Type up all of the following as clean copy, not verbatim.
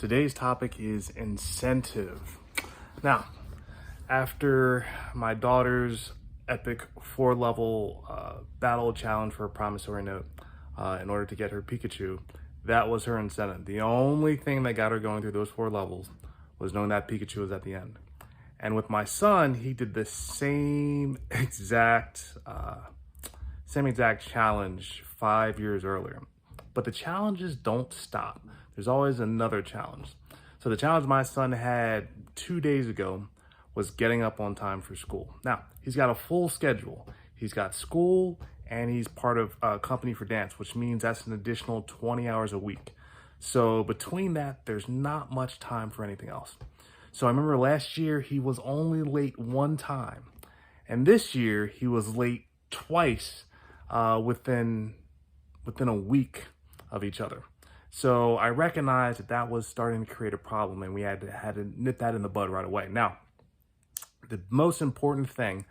Today's topic is incentive. Now, after my daughter's epic 4-level battle challenge for a promissory note in order to get her Pikachu, that was her incentive. The only thing that got her going through those 4 levels was knowing that Pikachu was at the end. And with my son, he did the same exact challenge 5 years earlier. But the challenges don't stop. There's always another challenge. So the challenge my son had 2 days ago was getting up on time for school. Now, he's got a full schedule. He's got school and he's part of a company for dance, which means that's an additional 20 hours a week. So between that, there's not much time for anything else. So I remember last year he was only late 1 time. And this year he was late twice within a week of each other. So I recognized that was starting to create a problem and we had to nip that in the bud right away. Now, the most important thing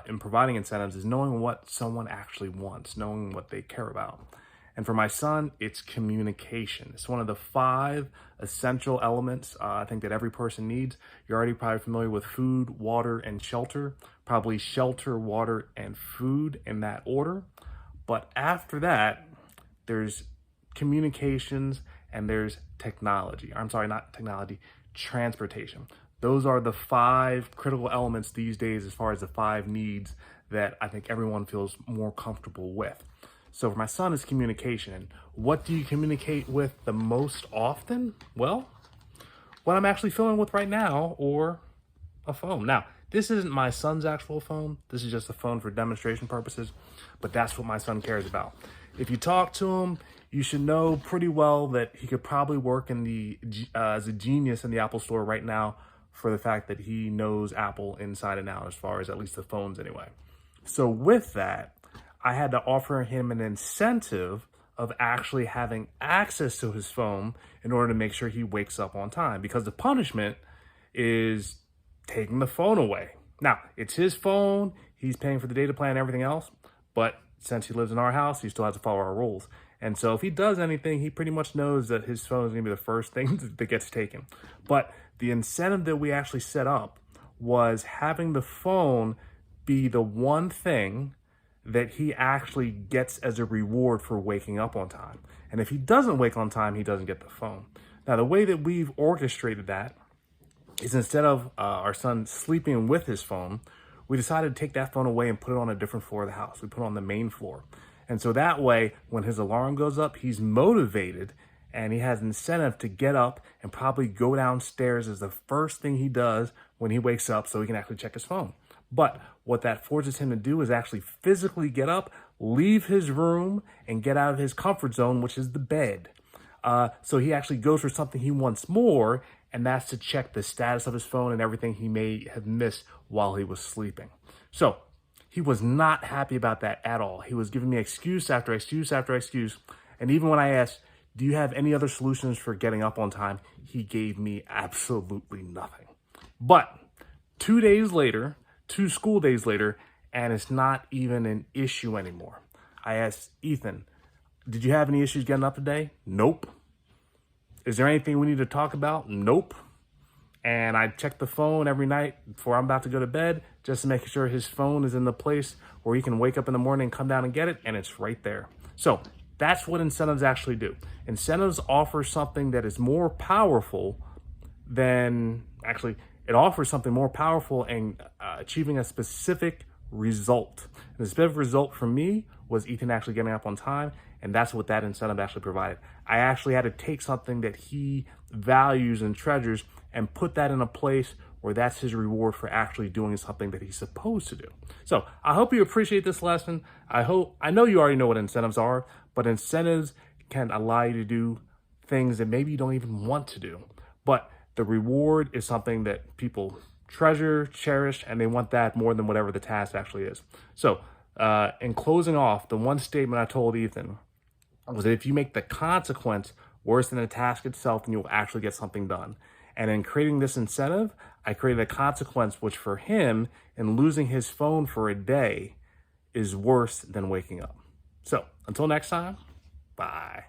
in providing incentives is knowing what someone actually wants, knowing what they care about. And for my son, it's communication. It's one of the 5 essential elements I think that every person needs. You're already probably familiar with food, water, and shelter. Probably shelter, water, and food in that order. But after that, there's communications and there's technology. I'm sorry, not technology, transportation. Those are the 5 critical elements these days as far as the 5 needs that I think everyone feels more comfortable with. So for my son, it's communication. What do you communicate with the most often? Well, what I'm actually filming with right now, or a phone. Now, this isn't my son's actual phone. This is just a phone for demonstration purposes, but that's what my son cares about. If you talk to him, you should know pretty well that he could probably work in as a genius in the Apple store right now for the fact that he knows Apple inside and out, as far as at least the phones anyway. So with that, I had to offer him an incentive of actually having access to his phone in order to make sure he wakes up on time, because the punishment is taking the phone away. Now, it's his phone, he's paying for the data plan and everything else, but since he lives in our house, he still has to follow our rules. And so if he does anything, he pretty much knows that his phone is gonna be the first thing that gets taken. But the incentive that we actually set up was having the phone be the one thing that he actually gets as a reward for waking up on time. And if he doesn't wake on time, he doesn't get the phone. Now, the way that we've orchestrated that is, instead of our son sleeping with his phone, we decided to take that phone away and put it on a different floor of the house. We put it on the main floor. And so that way, when his alarm goes up, he's motivated and he has incentive to get up and probably go downstairs as the first thing he does when he wakes up so he can actually check his phone. But what that forces him to do is actually physically get up, leave his room, and get out of his comfort zone, which is the bed. So he actually goes for something he wants more, and that's to check the status of his phone and everything he may have missed while he was sleeping. So he was not happy about that at all. He was giving me excuse after excuse after excuse. And even when I asked, do you have any other solutions for getting up on time? He gave me absolutely nothing. But 2 days later, 2 school days later, and it's not even an issue anymore. I asked Ethan, did you have any issues getting up today? Nope. Is there anything we need to talk about? Nope. And I check the phone every night before I'm about to go to bed, just to make sure his phone is in the place where he can wake up in the morning and come down and get it, and it's right there. So that's what incentives actually do. Incentives offer something that is more powerful than, actually, it offers something more powerful in achieving a specific result. And the specific result for me was Ethan actually getting up on time, and that's what that incentive actually provided. I actually had to take something that he values and treasures and put that in a place where that's his reward for actually doing something that he's supposed to do. So I hope you appreciate this lesson. I know you already know what incentives are, but incentives can allow you to do things that maybe you don't even want to do. But the reward is something that people treasure, cherish, and they want that more than whatever the task actually is. So in closing off, the one statement I told Ethan was that if you make the consequence worse than the task itself, then you'll actually get something done. And in creating this incentive, I created a consequence which for him, in losing his phone for a day, is worse than waking up. So until next time, bye.